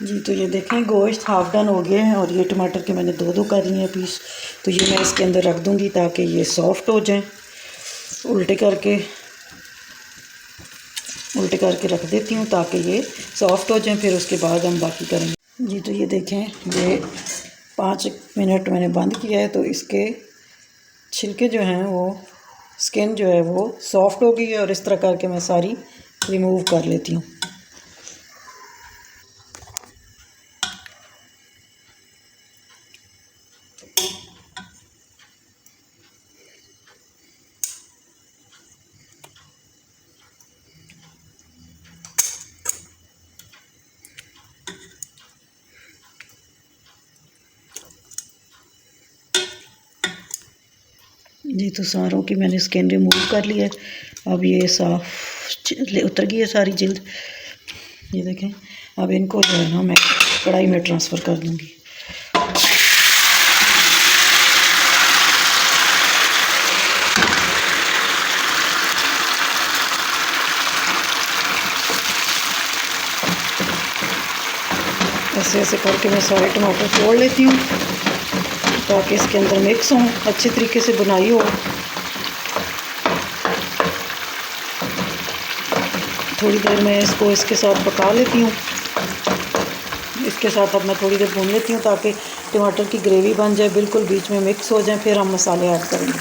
जी तो ये देखें गोश्त हाफ डन हो गया है और ये टमाटर के मैंने दो कर लिए हैं पीस। तो ये मैं इसके अंदर रख दूँगी ताकि ये सॉफ़्ट हो जाए। उल्टे करके रख देती हूँ ताकि ये सॉफ़्ट हो जाए, फिर उसके बाद हम बाकी करेंगे। जी तो ये देखें, ये 5 मिनट मैंने बंद किया है तो इसके छिलके जो हैं वो, स्किन जो है वो सॉफ़्ट हो गई है और इस तरह करके मैं सारी रिमूव कर लेती हूँ। जी तो सारों की मैंने स्किन रिमूव कर लिया है। अब ये साफ उतर गई है सारी जिल्द। ये देखें, अब इनको जो है ना मैं कढ़ाई में ट्रांसफ़र कर दूँगी। ऐसे ऐसे करके मैं सारे टमाटर फोड़ लेती हूँ ताकि इसके अंदर मिक्स हों, अच्छे तरीके से बुनाई हो। थोड़ी देर मैं इसको इसके साथ पका लेती हूँ। इसके साथ अब मैं थोड़ी देर भून लेती हूँ ताकि टमाटर की ग्रेवी बन जाए, बिल्कुल बीच में मिक्स हो जाए, फिर हम मसाले ऐड करेंगे।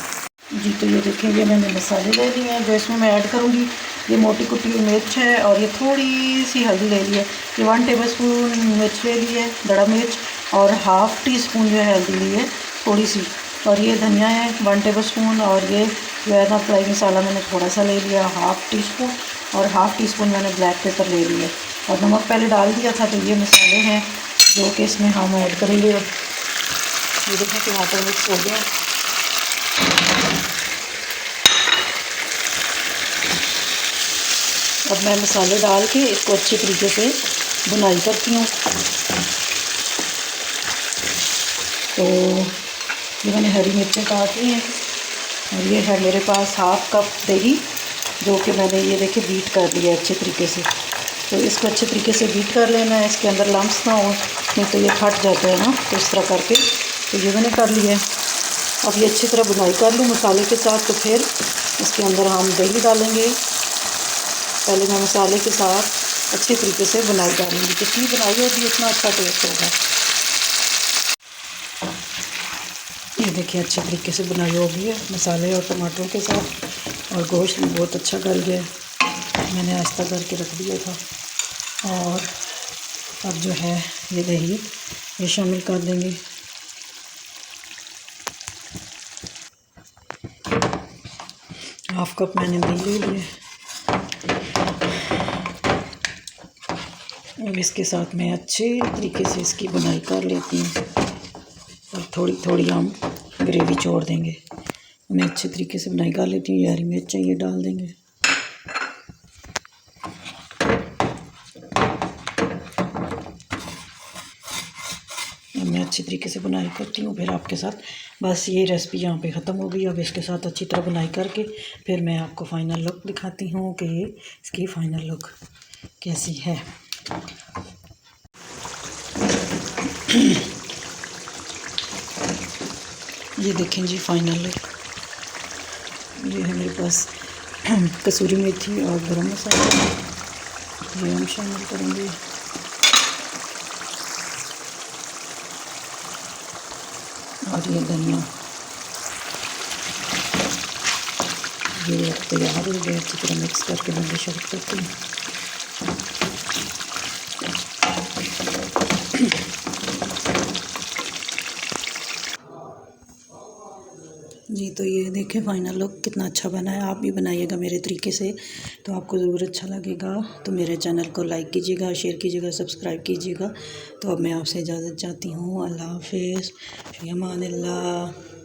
जी तो ये देखें, ये मैंने मसाले ले लिए हैं जो इसमें मैं ऐड करूँगी। ये मोटी कुटी हुई मिर्च है और ये थोड़ी सी हल्दी ले ली है। ये 1 टेबलस्पून मिर्च ले ली है, बड़ा मिर्च, और हाफ़ टी स्पून जो है हल्दी ली है थोड़ी सी, और ये धनिया है 1 टेबलस्पून, और ये जो है ना फ्राई मसाला मैंने थोड़ा सा ले लिया, हाफ़ टी स्पून, और हाफ़ टी स्पून मैंने ब्लैक पेपर ले लिया, और नमक पहले डाल दिया था। तो ये मसाले हैं जो कि इसमें हम ऐड करेंगे। ये देखें टमाटर मिक्स हो गया। अब मैं मसाले डाल के इसको अच्छे तरीके से बुनाई करती हूँ। तो ये मैंने हरी मिर्चें काट ली हैं और ये है मेरे पास हाफ़ कप दही, जो कि मैंने ये देखिए बीट कर लिया अच्छे तरीके से। तो इसको अच्छे तरीके से बीट कर लेना है, इसके अंदर लम्स ना हो, नहीं तो ये फट जाता है ना। तो इस तरह करके तो ये मैंने कर लिया है। अब ये अच्छी तरह बुनाई कर लूँ मसाले के साथ, तो फिर इसके अंदर हम दही डालेंगे। पहले मैं मसाले के साथ अच्छे तरीके से बुनाई डालूँगी। जितनी बुनाई होगी उतना अच्छा टेस्ट होगा। ये देखिए अच्छे तरीके से बुनाई हो गई है मसाले और टमाटरों के साथ, और गोश्त भी बहुत अच्छा गल गया है। मैंने आहिस्ता करके रख दिया था। और अब जो है ये दही ये शामिल कर देंगे। हाफ़ कप मैंने दही ले लिया। अब इसके साथ मैं अच्छे तरीके से इसकी बुनाई कर लेती हूँ और थोड़ी थोड़ी हम ग्रेवी छोड़ देंगे। मैं अच्छे तरीके से बुनाई कर लेती हूँ। हरी मिर्च ये डाल देंगे। मैं अच्छी तरीके से बुनाई करती हूँ, फिर आपके साथ बस ये रेसिपी यहाँ पे ख़त्म हो गई। अब इसके साथ अच्छी तरह बुनाई करके फिर मैं आपको फ़ाइनल लुक दिखाती हूँ कि इसकी फ़ाइनल लुक कैसी है। ये देखें जी फ़ाइनल लुक। ये है मेरे पास कसूरी मेथी और गरम मसाला, ये हम शामिल करेंगे। और ये धनिया, ये तैयार हो गया। अच्छी तरह मिक्स करके बनने शुरू करती हूँ। जी तो ये देखें फ़ाइनल लुक कितना अच्छा बना है। आप भी बनाइएगा मेरे तरीके से, तो आपको ज़रूर अच्छा लगेगा। तो मेरे चैनल को लाइक कीजिएगा, शेयर कीजिएगा, सब्सक्राइब कीजिएगा। तो अब मैं आपसे इजाज़त चाहती हूँ। अल्लाह हाफ़िज़, फ़ी अमान अल्लाह।